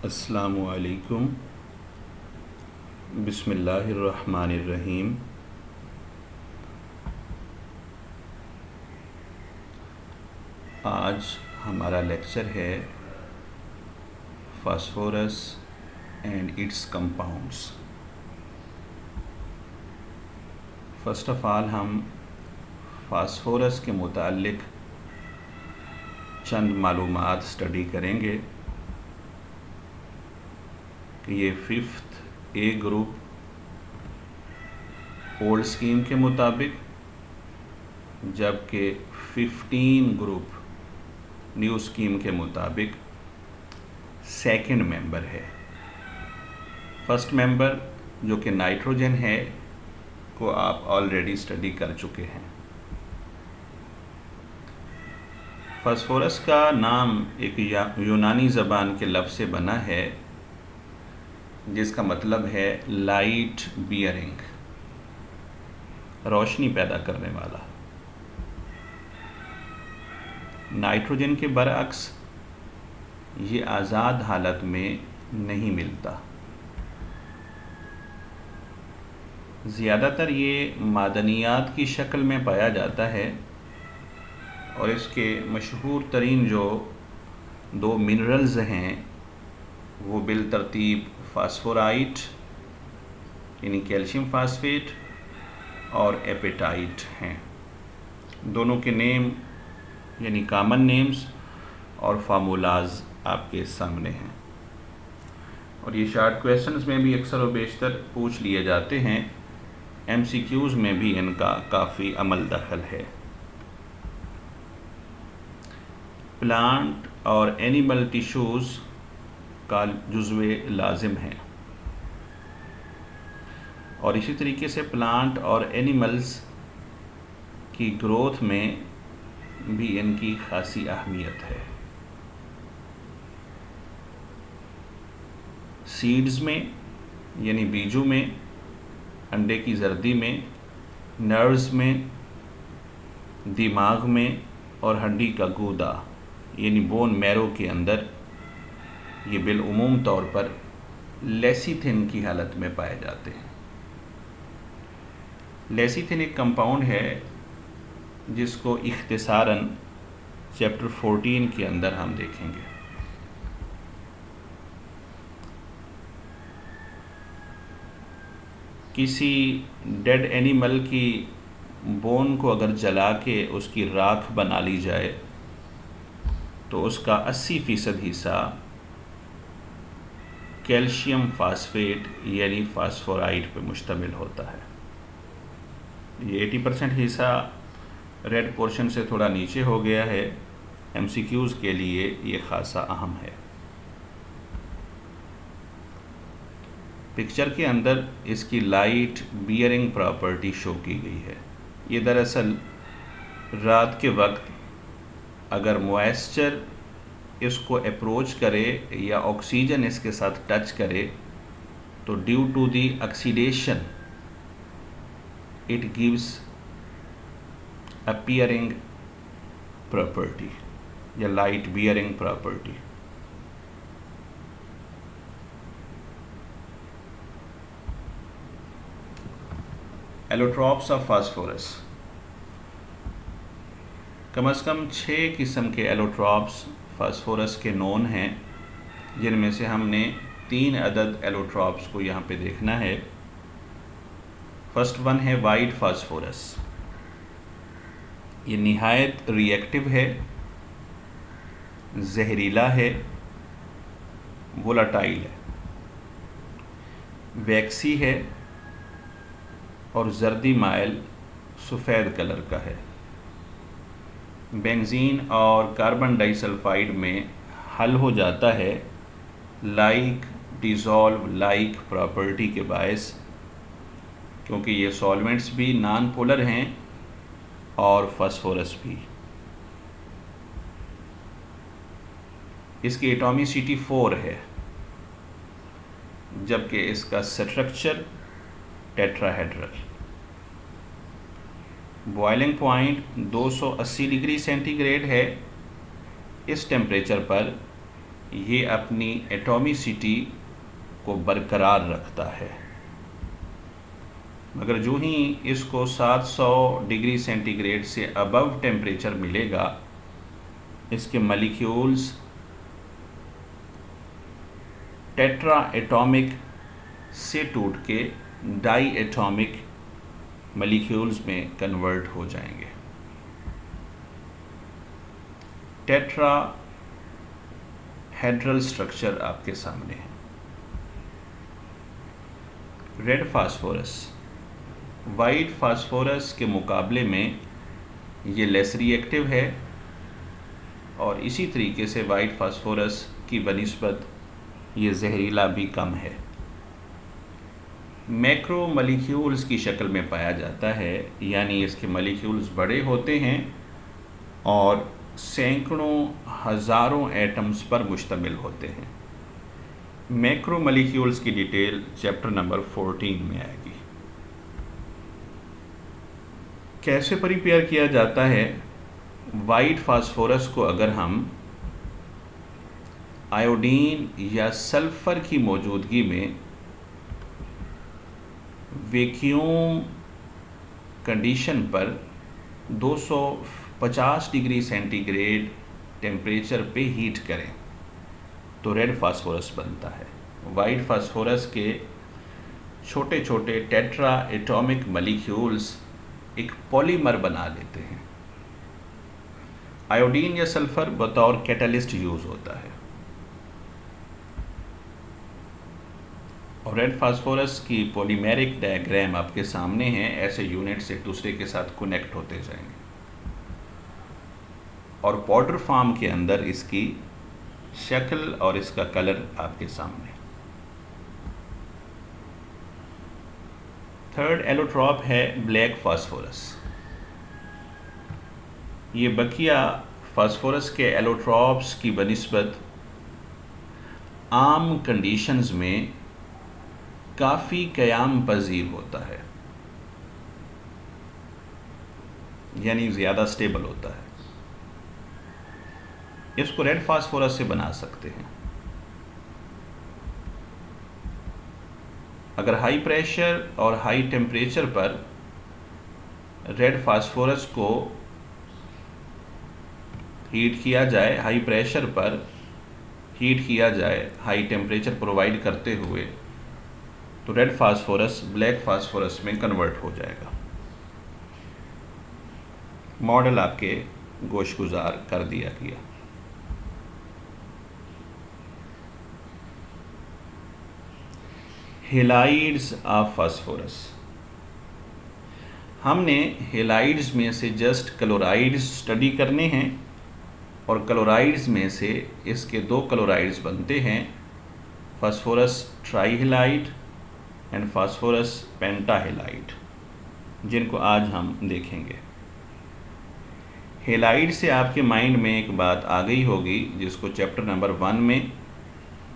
अस्सलामु अलैकुम। बिस्मिल्लाहिर्रहमानिर्रहीम। आज हमारा लेक्चर है phosphorus and it's compounds. First of all हम फास्फोरस के मुतालिक चंद मालूमात स्टडी करेंगे कि ये 5th ए ग्रुप ओल्ड स्कीम के मुताबिक, जबकि 15 ग्रुप न्यू स्कीम के मुताबिक सेकंड मेंबर है। फर्स्ट मेंबर जो कि नाइट्रोजन है को आप ऑलरेडी स्टडी कर चुके हैं। फास्फोरस का नाम एक यूनानी ज़बान के लफ्ज़ से बना है जिसका मतलब है लाइट बियरिंग, रोशनी पैदा करने वाला। नाइट्रोजन के बरअक्स ये आज़ाद हालत में नहीं मिलता। ज़्यादातर ये मादनियात की शक्ल में पाया जाता है और इसके मशहूर तरीन जो 2 मिनरल्स हैं वो बिल तरतीब फास्फोराइट यानी कैल्शियम फास्फेट और एपेटाइट हैं। दोनों के नेम यानी कॉमन नेम्स और फार्मूलाज आपके सामने हैं और ये शार्ट क्वेश्चंस में भी अक्सर व बेशतर पूछ लिए जाते हैं। MCQs में भी इनका काफ़ी अमल दखल है। प्लांट और एनिमल टिश्यूज़ का जुज़्वे लाजिम है और इसी तरीके से प्लांट और एनिमल्स की ग्रोथ में भी इनकी खासी अहमियत है। सीड्स में यानी बीजों में, अंडे की जर्दी में, नर्व्स में, दिमाग में और हड्डी का गूदा यानी बोन मैरो के अंदर ये बिलउमूम तौर पर लेसिथिन की हालत में पाए जाते हैं। लेसिथिन एक कंपाउंड है जिसको इख्तिसारन चैप्टर 14 के अंदर हम देखेंगे। किसी डेड एनिमल की बोन को अगर जला के उसकी राख बना ली जाए तो उसका 80% हिस्सा कैल्शियम फास्फेट यानी फास्फोराइट पर मुश्तमिल होता है। ये 80% हिस्सा रेड पोर्शन से थोड़ा नीचे हो गया है। MCQs के लिए ये खासा अहम है। पिक्चर के अंदर इसकी लाइट बियरिंग प्रॉपर्टी शो की गई है। ये दरअसल रात के वक्त अगर मॉइस्चर इसको अप्रोच करे या ऑक्सीजन इसके साथ टच करे तो due to the oxidation it gives appearing property या light bearing property. Allotropes of phosphorus, कम से कम 6 किस्म के एलोट्रॉप्स फास्फोरस के नोन हैं, जिनमें से हमने 3 अदद एलोट्रॉप्स को यहाँ पे देखना है। फर्स्ट वन है वाइट फास्फोरस। ये निहायत रिएक्टिव है, जहरीला है, वोलाटाइल है, वैक्सी है और जर्दी माइल सफ़ेद कलर का है। बेंजीन और कार्बन डाइसल्फाइड में हल हो जाता है लाइक डिज़ोल्व लाइक प्रॉपर्टी के बायस, क्योंकि ये सॉल्वेंट्स भी नॉन पोलर हैं और फास्फोरस भी। इसकी एटॉमिसिटी 4 है, जबकि इसका structure tetrahedral. Boiling point 280 degree centigrade है। इस टेम्परेचर पर ये अपनी एटॉमिसिटी को बरकरार रखता है, मगर जो ही इसको 700 डिग्री सेंटीग्रेड से अबव टेम्परेचर मिलेगा, इसके मॉलिक्यूल्स टेट्रा एटॉमिक से टूट के डाई एटॉमिक मॉलिक्यूल्स में कन्वर्ट हो जाएंगे। टेट्रा हेड्रल स्ट्रक्चर आपके सामने है। रेड फास्फोरस वाइट फास्फोरस के मुकाबले में ये लेस रिएक्टिव है, और इसी तरीके से वाइट फास्फोरस की बनिस्बत ये जहरीला भी कम है। मैक्रो मॉलिक्यूल्स की शक्ल में पाया जाता है, यानी इसके मॉलिक्यूल्स बड़े होते हैं और सैकड़ों हज़ारों एटम्स पर मुश्तमिल होते हैं। मैक्रो मॉलिक्यूल्स की डिटेल चैप्टर नंबर 14 में आएगी। कैसे प्रिपेयर किया जाता है? वाइट फास्फोरस को अगर हम आयोडीन या सल्फ़र की मौजूदगी में वैक्यूम कंडीशन पर 250 डिग्री सेंटीग्रेड टेम्परेचर पे हीट करें तो रेड फास्फोरस बनता है। वाइट फास्फोरस के छोटे छोटे टेट्रा एटॉमिक मॉलिक्यूल्स एक पॉलीमर बना लेते हैं। आयोडीन या सल्फ़र बतौर कैटलिस्ट यूज़ होता है, और रेड फास्फोरस की पॉलीमेरिक डायग्राम आपके सामने है। ऐसे यूनिट्स एक दूसरे के साथ कनेक्ट होते जाएंगे और पाउडर फॉर्म के अंदर इसकी शक्ल और इसका कलर आपके सामने। थर्ड एलोट्रॉप है ब्लैक फास्फोरस। ये बकिया फास्फोरस के एलोट्रॉप्स की बनिस्बत आम कंडीशंस में काफ़ी क़याम पजीर होता है, यानी ज़्यादा स्टेबल होता है। इसको रेड फास्फोरस से बना सकते हैं। अगर हाई प्रेशर और हाई टेम्परेचर पर रेड फास्फोरस को हीट किया जाए, हाई प्रेशर पर हीट किया जाए, हाई टेम्परेचर प्रोवाइड करते हुए, तो रेड फास्फोरस ब्लैक फास्फोरस में कन्वर्ट हो जाएगा। मॉडल आपके गोशगुजार कर दिया गया। Halides of phosphorus. हमने हेलाइड्स में से जस्ट क्लोराइड्स स्टडी करने हैं, और क्लोराइड्स में से इसके दो क्लोराइड्स बनते हैं, फास्फोरस ट्राईहेलाइड एंड फास्फोरस पेंटाहेलाइड, जिनको आज हम देखेंगे। हेलाइड से आपके माइंड में एक बात आ गई होगी, जिसको चैप्टर नंबर 1 में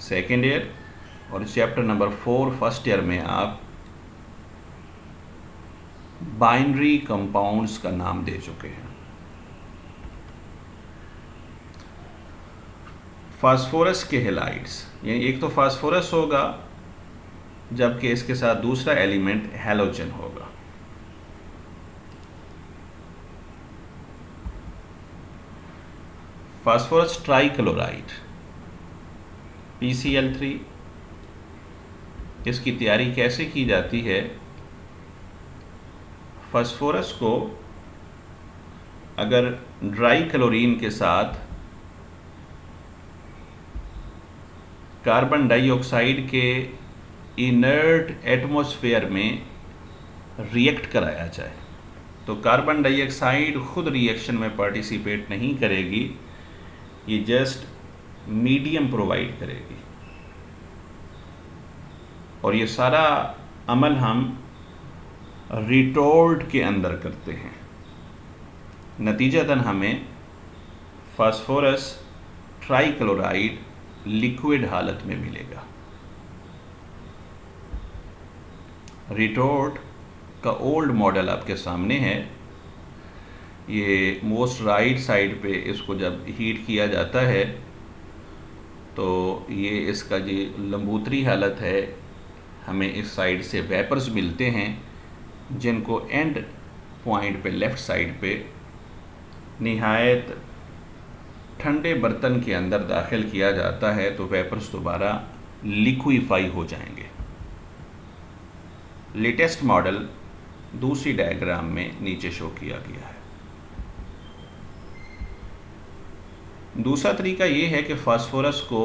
सेकेंड ईयर और चैप्टर नंबर 4 फर्स्ट ईयर में आप बाइनरी कंपाउंड्स का नाम दे चुके हैं। फास्फोरस के हेलाइड्स, यानी एक तो फास्फोरस होगा, जबकि इसके साथ दूसरा एलिमेंट हैलोजन होगा। फास्फोरस ट्राईक्लोराइड PCl3, इसकी तैयारी कैसे की जाती है? फास्फोरस को अगर ड्राई क्लोरीन के साथ कार्बन डाइऑक्साइड के इनर्ट एटमॉस्फेयर में रिएक्ट कराया जाए, तो कार्बन डाइऑक्साइड खुद रिएक्शन में पार्टिसिपेट नहीं करेगी, ये जस्ट मीडियम प्रोवाइड करेगी। और ये सारा अमल हम रिटोर्ट के अंदर करते हैं। नतीजतन हमें फास्फोरस ट्राईक्लोराइड लिक्विड हालत में मिलेगा। रिटोर्ट का ओल्ड मॉडल आपके सामने है। ये मोस्ट राइट साइड पे इसको जब हीट किया जाता है तो ये इसका जो लंबूतरी हालत है, हमें इस साइड से वेपर्स मिलते हैं जिनको एंड पॉइंट पे लेफ़्ट साइड पे निहायत ठंडे बर्तन के अंदर दाखिल किया जाता है तो वेपर्स दोबारा लिक्विफाई हो जाएंगे। लेटेस्ट मॉडल दूसरी डायग्राम में नीचे शो किया गया है। दूसरा तरीका ये है कि फास्फोरस को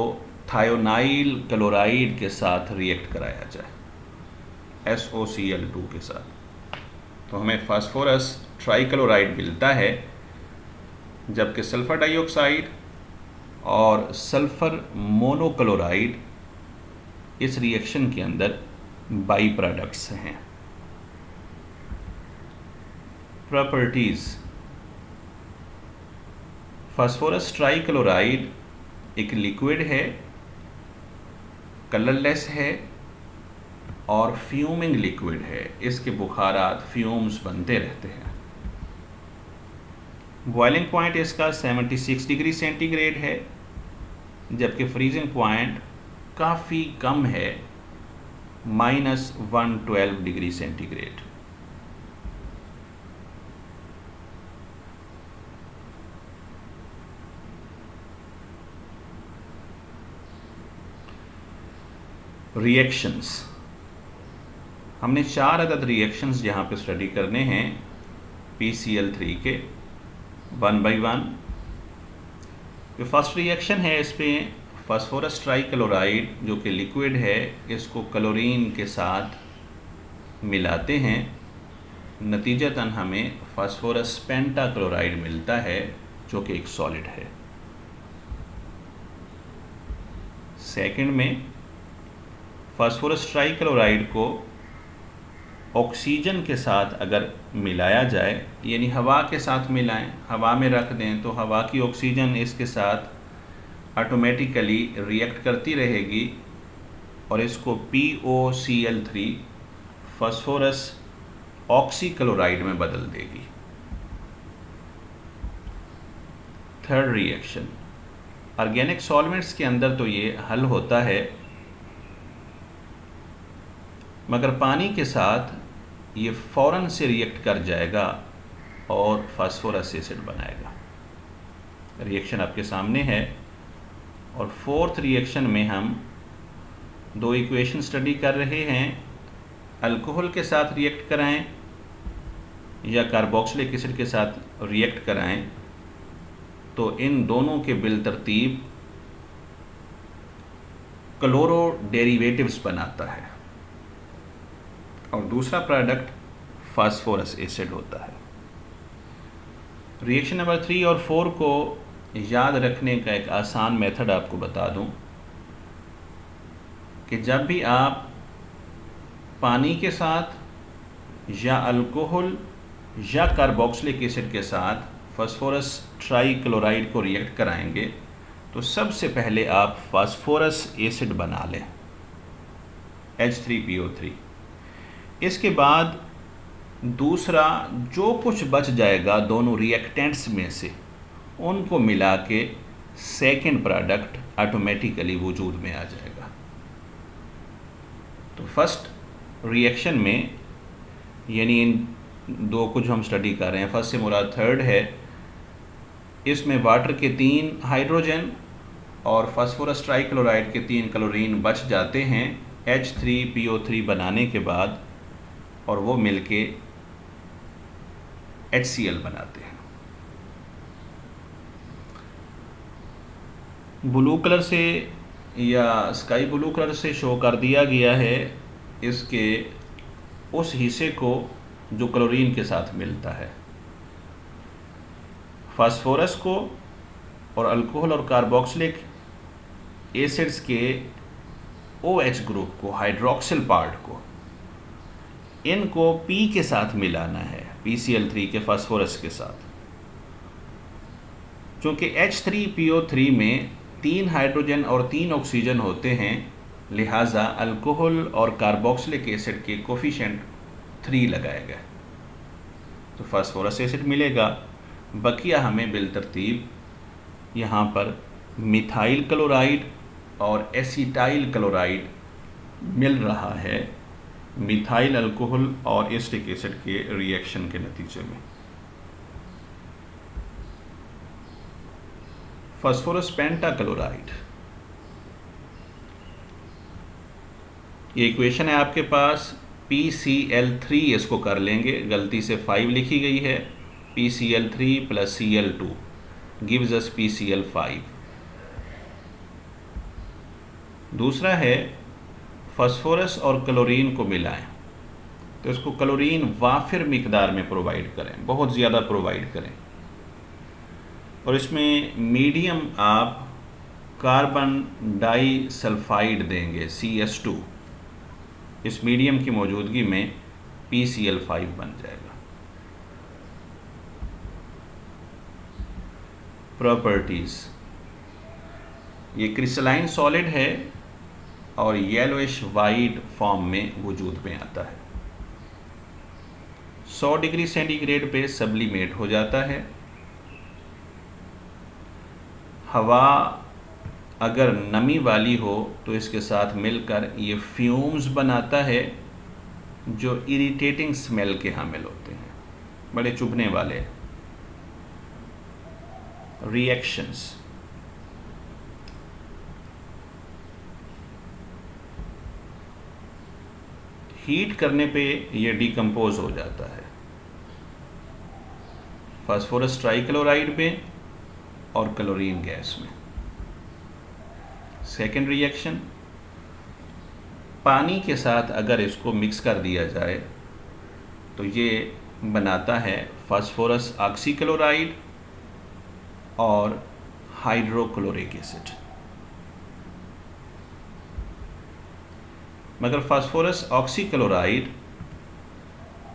थायोनाइल क्लोराइड के साथ रिएक्ट कराया जाए, SOCl2 के साथ, तो हमें फास्फोरस ट्राइक्लोराइड मिलता है, जबकि सल्फ़र डाइऑक्साइड और सल्फ़र मोनोक्लोराइड इस रिएक्शन के अंदर बाई प्रोडक्ट्स हैं। प्रॉपर्टीज़, फास्फोरस ट्राइक्लोराइड एक लिक्विड है, कलरलेस है और फ्यूमिंग लिक्विड है। इसके बुखारात फ्यूम्स बनते रहते हैं। बॉइलिंग पॉइंट इसका 76 डिग्री सेंटीग्रेड है, जबकि फ्रीजिंग पॉइंट काफ़ी कम है, -112 डिग्री सेंटीग्रेड। रिएक्शंस, हमने 4 अदद रिएक्शंस यहाँ पे स्टडी करने हैं PCl3 के 1 by 1। जो फर्स्ट रिएक्शन है, इस पे फास्फोरस ट्राइक्लोराइड जो कि लिक्विड है, इसको क्लोरीन के साथ मिलाते हैं, नतीजतन हमें फास्फोरस पेंटाक्लोराइड मिलता है जो कि एक सॉलिड है। सेकंड में फास्फोरस ट्राइक्लोराइड को ऑक्सीजन के साथ अगर मिलाया जाए, यानी हवा के साथ मिलाएं, हवा में रख दें, तो हवा की ऑक्सीजन इसके साथ ऑटोमेटिकली रिएक्ट करती रहेगी और इसको POCl3 फास्फोरस ऑक्सीक्लोराइड में बदल देगी। थर्ड रिएक्शन, ऑर्गेनिक सॉल्वेंट्स के अंदर तो ये हल होता है, मगर पानी के साथ ये फ़ौरन से रिएक्ट कर जाएगा और फास्फोरस एसिड बनाएगा। रिएक्शन आपके सामने है। और फोर्थ रिएक्शन में हम 2 इक्वेशन स्टडी कर रहे हैं, अल्कोहल के साथ रिएक्ट कराएं या कार्बोक्सिलिक एसिड के साथ रिएक्ट कराएं, तो इन दोनों के बिल तरतीब क्लोरो डेरिवेटिव्स बनाता है और दूसरा प्रोडक्ट फास्फोरस एसिड होता है। रिएक्शन नंबर 3 और 4 को याद रखने का एक आसान मेथड आपको बता दूं कि जब भी आप पानी के साथ या अल्कोहल या कार्बोक्सिलिक एसिड के साथ फास्फोरस ट्राइक्लोराइड को रिएक्ट कराएंगे, तो सबसे पहले आप फास्फोरस एसिड बना लें, H3PO3। इसके बाद दूसरा जो कुछ बच जाएगा दोनों रिएक्टेंट्स में से, उनको मिला के सेकेंड प्रोडक्ट ऑटोमेटिकली वजूद में आ जाएगा। तो फर्स्ट रिएक्शन में, यानी इन 2 को जो हम स्टडी कर रहे हैं, फर्स्ट से मुराद थर्ड है, इसमें वाटर के 3 हाइड्रोजन और फास्फोरस ट्राइक्लोराइड के 3 क्लोरीन बच जाते हैं H3PO3 बनाने के बाद, और वो मिलके HCl बनाते हैं। ब्लू कलर से या स्काई ब्लू कलर से शो कर दिया गया है इसके उस हिस्से को जो क्लोरीन के साथ मिलता है। फास्फोरस को और अल्कोहल और कार्बोक्सिलिक एसिड्स के OH ग्रुप को, हाइड्रोक्सिल पार्ट को, इनको P के साथ मिलाना है, PCl3 के फास्फोरस के साथ। चूँकि H3PO3 में 3 हाइड्रोजन और 3 ऑक्सीजन होते हैं, लिहाजा अल्कोहल और कार्बोक्सिलिक एसिड के कोफिशिएंट 3 लगाए गए, तो फास्फोरस एसिड मिलेगा। बकिया हमें बिल तरतीब यहाँ पर मिथाइल क्लोराइड और एसिटाइल क्लोराइड मिल रहा है मिथाइल अल्कोहल और एसिटिक एसिड के रिएक्शन के नतीजे में। फास्फोरस पेंटाक्लोराइड, ये इक्वेशन है आपके पास PCl3, इसको कर लेंगे, गलती से 5 लिखी गई है, PCl3 + Cl2 gives us PCl5। दूसरा है फास्फोरस और क्लोरीन को मिलाएं, तो इसको क्लोरीन वाफिर मिकदार में प्रोवाइड करें, बहुत ज़्यादा प्रोवाइड करें, और इसमें मीडियम आप कार्बन डाइसल्फाइड देंगे CS2। इस मीडियम की मौजूदगी में PCl5 बन जाएगा। प्रॉपर्टीज़, ये क्रिस्टलाइन सॉलिड है और येलोइश वाइट फॉर्म में वजूद में आता है। 100 डिग्री सेंटीग्रेड पे सब्लिमेट हो जाता है। हवा अगर नमी वाली हो तो इसके साथ मिलकर ये फ्यूम्स बनाता है जो इरिटेटिंग स्मेल के हामिल होते हैं, बड़े चुभने वाले। रिएक्शंस, हीट करने पे ये डिकम्पोज हो जाता है फास्फोरस ट्राइक्लोराइड में और क्लोरीन गैस में। सेकेंड रिएक्शन, पानी के साथ अगर इसको मिक्स कर दिया जाए तो ये बनाता है फास्फोरस ऑक्सीक्लोराइड और हाइड्रोक्लोरिक एसिड। मगर फास्फोरस ऑक्सीक्लोराइड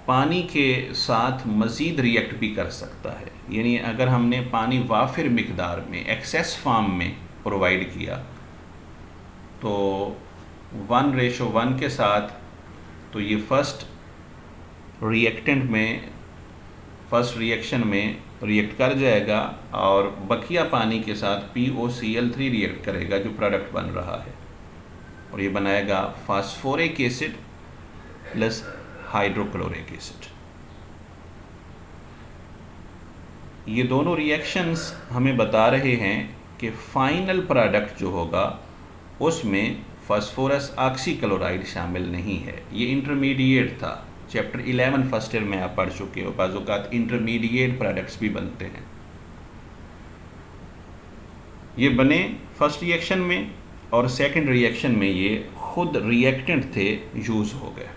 पानी के साथ मज़ीद रिएक्ट भी कर सकता है, यानी अगर हमने पानी वाफिर मिकदार में एक्सेस फॉर्म में प्रोवाइड किया तो 1:1 के साथ तो ये फर्स्ट रिएक्शन में रिएक्ट कर जाएगा और बकिया पानी के साथ POCl3 रिएक्ट करेगा जो प्रोडक्ट बन रहा है, और ये बनाएगा phosphoric acid plus hydrochloric acid. ये दोनों रिएक्शंस हमें बता रहे हैं कि फाइनल प्रोडक्ट जो होगा उसमें फास्फोरस ऑक्सीक्लोराइड शामिल नहीं है। ये इंटरमीडिएट था, चैप्टर 11 फर्स्ट ईयर में आप पढ़ चुके हो। बाज़ औक़ात इंटरमीडिएट प्रोडक्ट्स भी बनते हैं। ये बने फर्स्ट रिएक्शन में, और सेकंड रिएक्शन में ये खुद रिएक्टेंट थे, यूज़ हो गए।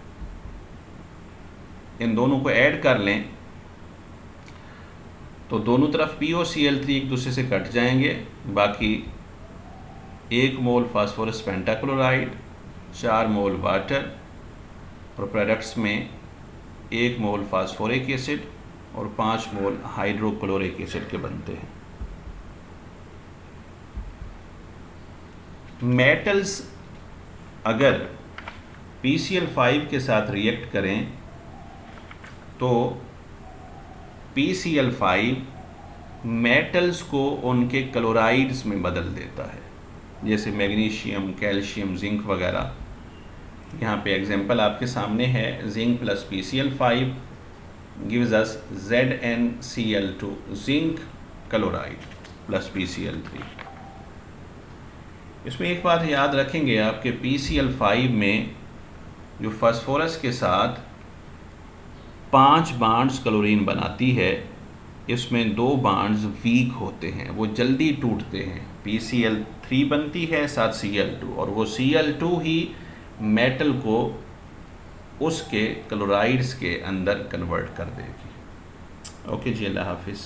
इन दोनों को ऐड कर लें तो दोनों तरफ POCl3 एक दूसरे से कट जाएंगे, बाकी 1 मोल फास्फोरस पेंटाक्लोराइड, 4 मोल वाटर, और प्रोडक्ट्स में 1 मोल फास्फोरिक एसिड और 5 मोल हाइड्रोक्लोरिक एसिड के बनते हैं। मेटल्स अगर PCl5 के साथ रिएक्ट करें तो PCl5 मेटल्स को उनके क्लोराइड्स में बदल देता है, जैसे मैग्नीशियम, कैल्शियम, जिंक वगैरह। यहाँ पे एग्जांपल आपके सामने है, zinc plus PCl5 gives us ZnCl2, zinc chloride plus PCl3। इसमें एक बात याद रखेंगे आप कि PCl5 में जो फास्फोरस के साथ 5 बॉन्ड्स क्लोरीन बनाती है, इसमें 2 बॉन्ड्स वीक होते हैं, वो जल्दी टूटते हैं। PCl3 बनती है साथ Cl2, और वो Cl2 ही मेटल को उसके क्लोराइड्स के अंदर कन्वर्ट कर देगी। ओके जी, अल्लाह हाफिज़।